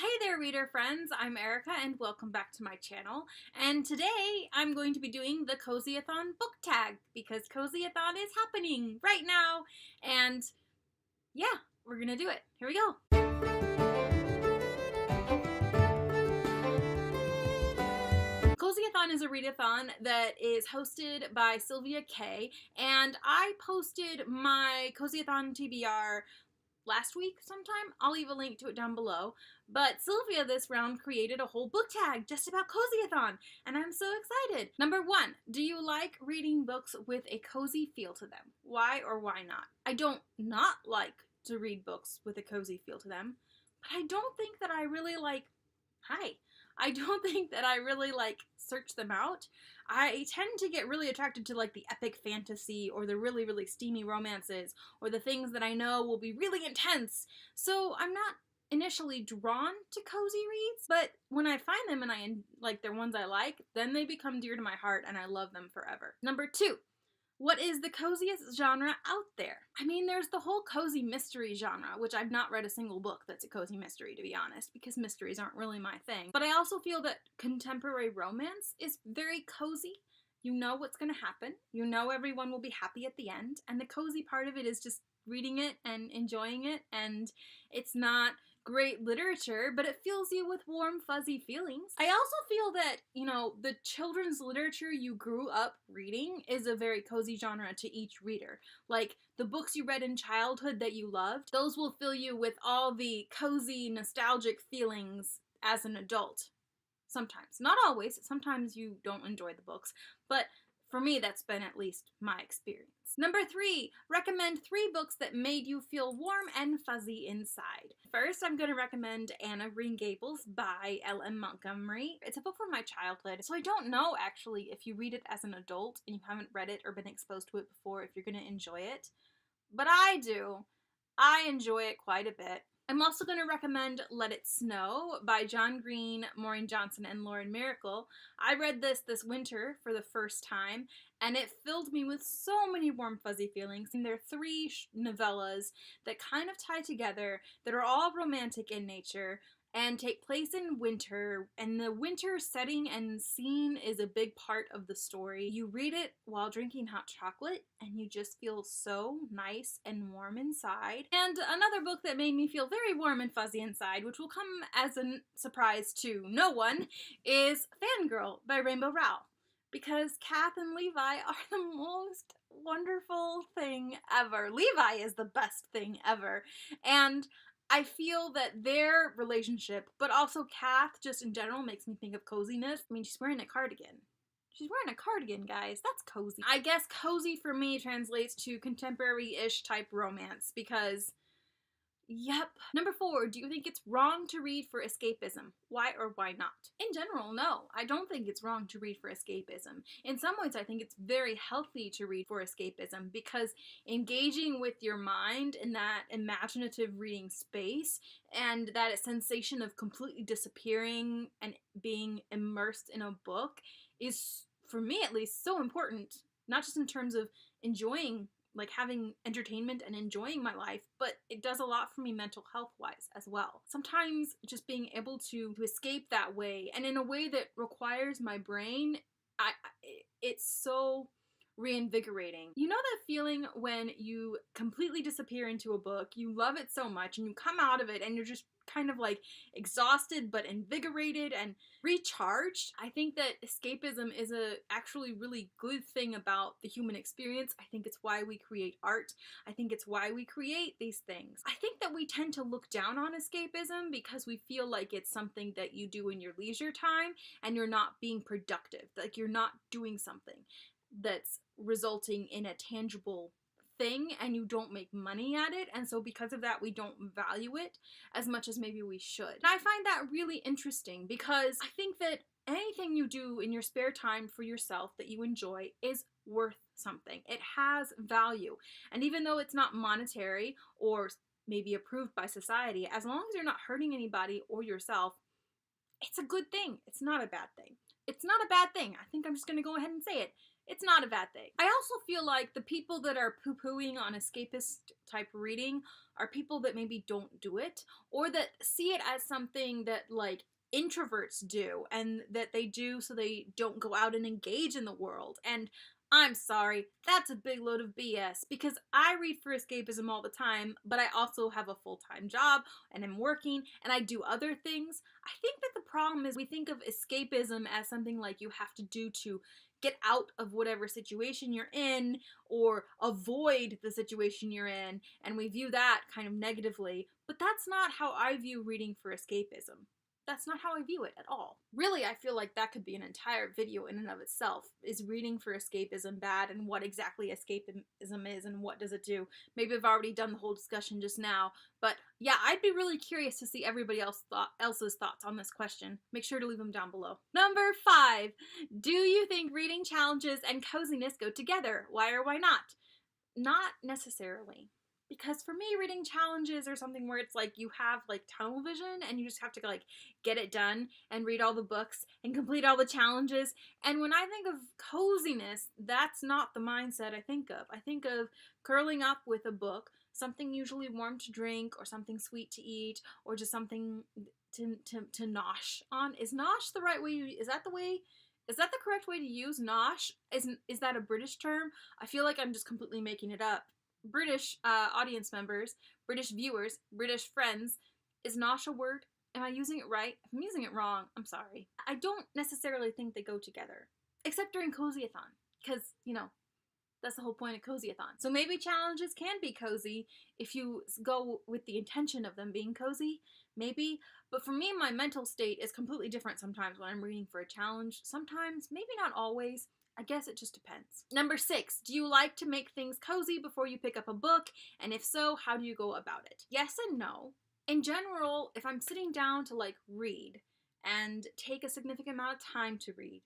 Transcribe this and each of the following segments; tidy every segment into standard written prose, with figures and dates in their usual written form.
Well, hey there, reader friends. I'm Erica, and welcome back to my channel. And today, I'm going to be doing the Cozyathon book tag, because Cozyathon is happening right now. And yeah, we're gonna do it. Here we go. Cozyathon is a readathon that is hosted by Sylvia K, and I posted my Cozyathon TBR last week sometime. I'll leave a link to it down below. But Sylvia this round created a whole book tag just about Cozyathon, and I'm so excited. Number 1, do you like reading books with a cozy feel to them? Why or why not? I don't not like to read books with a cozy feel to them, but I don't think that I really I don't think that I really search them out. I tend to get really attracted to the epic fantasy or the really, really steamy romances or the things that I know will be really intense. So I'm not initially drawn to cozy reads, but when I find them and they're ones I like, then they become dear to my heart and I love them forever. Number 2. What is the coziest genre out there? I mean, there's the whole cozy mystery genre, which I've not read a single book that's a cozy mystery, to be honest, because mysteries aren't really my thing. But I also feel that contemporary romance is very cozy. You know what's going to happen. You know everyone will be happy at the end. And the cozy part of it is just reading it and enjoying it. And it's not great literature, but it fills you with warm, fuzzy feelings. I also feel that, the children's literature you grew up reading is a very cozy genre to each reader. Like, the books you read in childhood that you loved, those will fill you with all the cozy, nostalgic feelings as an adult. Sometimes. Not always. Sometimes you don't enjoy the books, but for me, that's been at least my experience. Number 3, recommend 3 books that made you feel warm and fuzzy inside. First, I'm going to recommend Anne of Green Gables by L.M. Montgomery. It's a book from my childhood, so I don't know actually if you read it as an adult and you haven't read it or been exposed to it before if you're going to enjoy it. But I do. I enjoy it quite a bit. I'm also going to recommend Let It Snow by John Green, Maureen Johnson, and Lauren Miracle. I read this winter for the first time, and it filled me with so many warm, fuzzy feelings. And there are 3 novellas that kind of tie together, that are all romantic in nature, and take place in winter, and the winter setting and scene is a big part of the story. You read it while drinking hot chocolate, and you just feel so nice and warm inside. And another book that made me feel very warm and fuzzy inside, which will come as a surprise to no one, is Fangirl by Rainbow Rowell. Because Kath and Levi are the most wonderful thing ever. Levi is the best thing ever. And I feel that their relationship, but also Kath just in general, makes me think of coziness. I mean, she's wearing a cardigan. She's wearing a cardigan, guys. That's cozy. I guess cozy for me translates to contemporary-ish type romance because, yep. Number 4, do you think it's wrong to read for escapism? Why or why not? In general, no. I don't think it's wrong to read for escapism. In some ways, I think it's very healthy to read for escapism because engaging with your mind in that imaginative reading space and that sensation of completely disappearing and being immersed in a book is, for me at least, so important. Not just in terms of enjoying having entertainment and enjoying my life, but it does a lot for me mental health wise as well. Sometimes just being able to escape that way and in a way that requires my brain, it's so reinvigorating. You know that feeling when you completely disappear into a book, you love it so much, and you come out of it and you're just kind of exhausted but invigorated and recharged? I think that escapism is a actually really good thing about the human experience. I think it's why we create art. I think it's why we create these things. I think that we tend to look down on escapism because we feel like it's something that you do in your leisure time and you're not being productive, like you're not doing something that's resulting in a tangible thing and you don't make money at it, and so because of that we don't value it as much as maybe we should. And I find that really interesting because I think that anything you do in your spare time for yourself that you enjoy is worth something. It has value, and even though it's not monetary or maybe approved by society, as long as you're not hurting anybody or yourself, it's a good thing. It's not a bad thing. It's not a bad thing. I think I'm just gonna go ahead and say it. It's not a bad thing. I also feel like the people that are poo-pooing on escapist type reading are people that maybe don't do it, or that see it as something that like introverts do and that they do so they don't go out and engage in the world. And I'm sorry, that's a big load of BS, because I read for escapism all the time, but I also have a full-time job and I'm working and I do other things. I think that the problem is we think of escapism as something like you have to do to get out of whatever situation you're in or avoid the situation you're in, and we view that kind of negatively, but that's not how I view reading for escapism. That's not how I view it at all. Really, I feel like that could be an entire video in and of itself. Is reading for escapism bad, and what exactly escapism is and what does it do? Maybe I've already done the whole discussion just now, but yeah, I'd be really curious to see everybody else's thoughts on this question. Make sure to leave them down below. Number 5, do you think reading challenges and coziness go together? Why or why not? Not necessarily. Because for me, reading challenges are something where it's like you have like tunnel vision and you just have to like get it done and read all the books and complete all the challenges. And when I think of coziness, that's not the mindset I think of. I think of curling up with a book, something usually warm to drink or something sweet to eat or just something to nosh on. Is nosh the right way? Is that the correct way to use nosh? Is that a British term? I feel like I'm just completely making it up. British audience members, British viewers, British friends, is nosh a word? Am I using it right? If I'm using it wrong, I'm sorry. I don't necessarily think they go together, except during Cozyathon, because, you know, that's the whole point of Cozyathon. So maybe challenges can be cozy if you go with the intention of them being cozy, maybe. But for me, my mental state is completely different sometimes when I'm reading for a challenge. Sometimes, maybe not always. I guess it just depends. Number 6, do you like to make things cozy before you pick up a book? And if so, how do you go about it? Yes and no. In general, if I'm sitting down to like read and take a significant amount of time to read,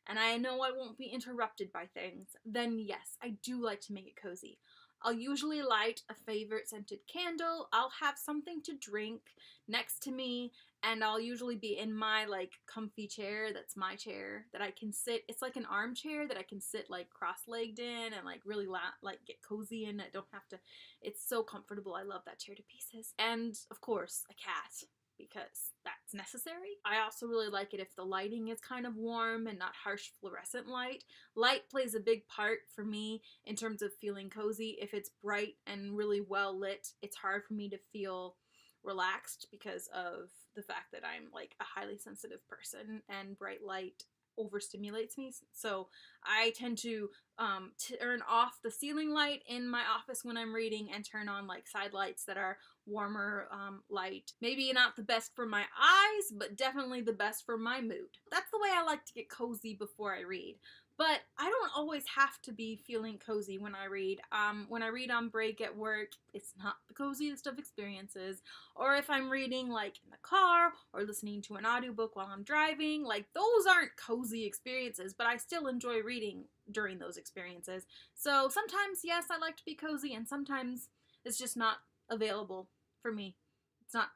and I know I won't be interrupted by things, then yes, I do like to make it cozy. I'll usually light a favorite scented candle, I'll have something to drink next to me, and I'll usually be in my like comfy chair, that's my chair, that I can sit, it's like an armchair that I can sit like cross-legged in and like really like get cozy in. I don't have to, it's so comfortable, I love that chair to pieces. And of course, a cat, because that's necessary. I also really like it if the lighting is kind of warm and not harsh fluorescent light. Light plays a big part for me in terms of feeling cozy. If it's bright and really well lit, it's hard for me to feel relaxed because of the fact that I'm like a highly sensitive person and bright light overstimulates me. So I tend to turn off the ceiling light in my office when I'm reading and turn on like side lights that are warmer light. Maybe not the best for my eyes, but definitely the best for my mood. That's the way I like to get cozy before I read. But I don't always have to be feeling cozy when I read. When I read on break at work, it's not the coziest of experiences. Or if I'm reading like in the car or listening to an audiobook while I'm driving, like those aren't cozy experiences, but I still enjoy reading during those experiences. So sometimes, yes, I like to be cozy, and sometimes it's just not available for me. It's not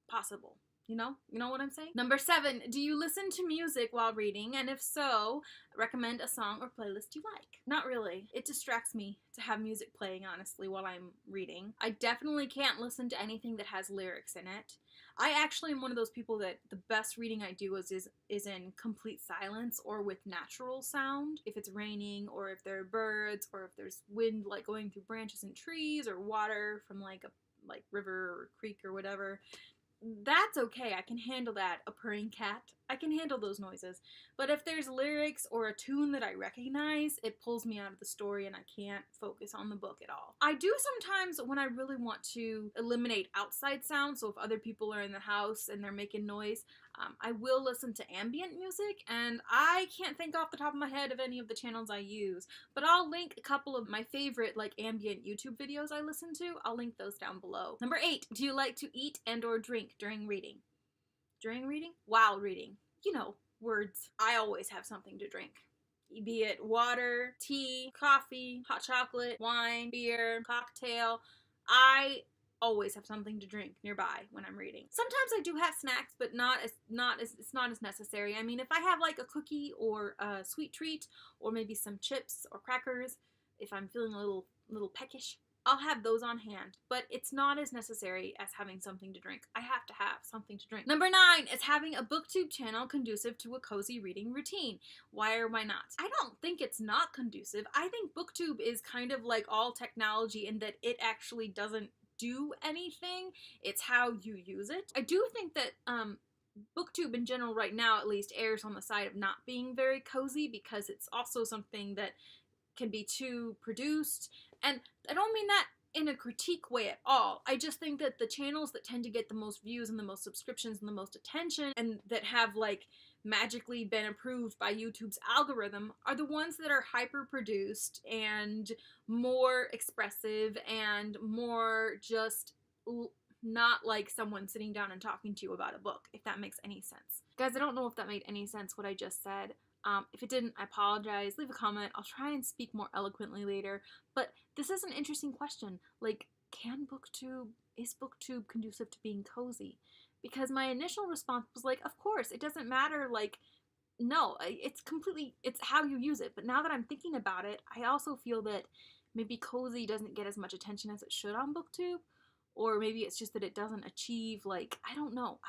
possible. You know what I'm saying? Number 7, do you listen to music while reading? And if so, recommend a song or playlist you like. Not really. It distracts me to have music playing, honestly, while I'm reading. I definitely can't listen to anything that has lyrics in it. I actually am one of those people that the best reading I do is in complete silence or with natural sound. If it's raining, or if there are birds, or if there's wind like going through branches and trees, or water from like a river or creek or whatever. That's okay, I can handle that. A purring cat, I can handle those noises. But if there's lyrics or a tune that I recognize, it pulls me out of the story and I can't focus on the book at all. I do sometimes when I really want to eliminate outside sound, so if other people are in the house and they're making noise, I will listen to ambient music, and I can't think off the top of my head of any of the channels I use, but I'll link a couple of my favorite like ambient YouTube videos I listen to. I'll link those down below. Number 8, do you like to eat and or drink during reading? During reading? While reading. You know, words. I always have something to drink. Be it water, tea, coffee, hot chocolate, wine, beer, cocktail. I always have something to drink nearby when I'm reading. Sometimes I do have snacks, but it's not as necessary. I mean, if I have like a cookie or a sweet treat, or maybe some chips or crackers, if I'm feeling a little peckish, I'll have those on hand, but it's not as necessary as having something to drink. I have to have something to drink. Number 9 is having a Booktube channel conducive to a cozy reading routine. Why or why not? I don't think it's not conducive. I think Booktube is kind of like all technology in that it actually doesn't do anything. It's how you use it. I do think that Booktube in general right now at least errs on the side of not being very cozy, because it's also something that can be too produced, and I don't mean that in a critique way at all. I just think that the channels that tend to get the most views and the most subscriptions and the most attention, and that have like magically been approved by YouTube's algorithm, are the ones that are hyper produced and more expressive and more just not like someone sitting down and talking to you about a book, if that makes any sense. Guys, I don't know if that made any sense what I just said. If it didn't, I apologize. Leave a comment. I'll try and speak more eloquently later. But this is an interesting question. Like, is Booktube conducive to being cozy? Because my initial response was like, of course, it doesn't matter, like, no, it's how you use it. But now that I'm thinking about it, I also feel that maybe cozy doesn't get as much attention as it should on Booktube. Or maybe it's just that it doesn't achieve, like, I don't know,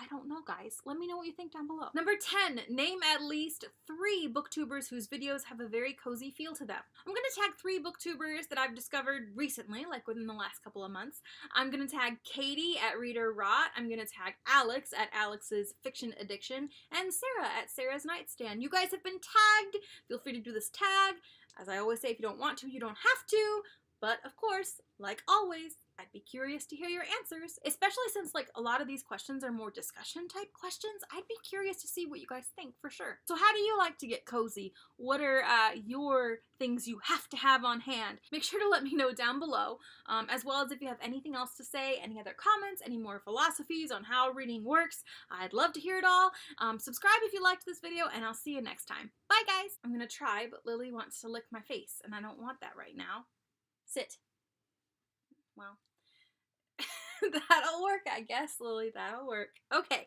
guys. Let me know what you think down below. Number 10, name at least 3 booktubers whose videos have a very cozy feel to them. I'm gonna tag 3 booktubers that I've discovered recently, like within the last couple of months. I'm gonna tag Katie at Reader Rot. I'm gonna tag Alex at Alex's Fiction Addiction, and Sarah at Sarah's Nightstand. You guys have been tagged. Feel free to do this tag. As I always say, if you don't want to, you don't have to. But of course, like always, I'd be curious to hear your answers, especially since like a lot of these questions are more discussion type questions. I'd be curious to see what you guys think for sure. So how do you like to get cozy? What are your things you have to have on hand? Make sure to let me know down below, as well as if you have anything else to say, any other comments, any more philosophies on how reading works. I'd love to hear it all. Subscribe if you liked this video, and I'll see you next time. Bye guys! I'm gonna try, but Lily wants to lick my face, and I don't want that right now. Sit. Well, that'll work, I guess, Lily. That'll work. Okay.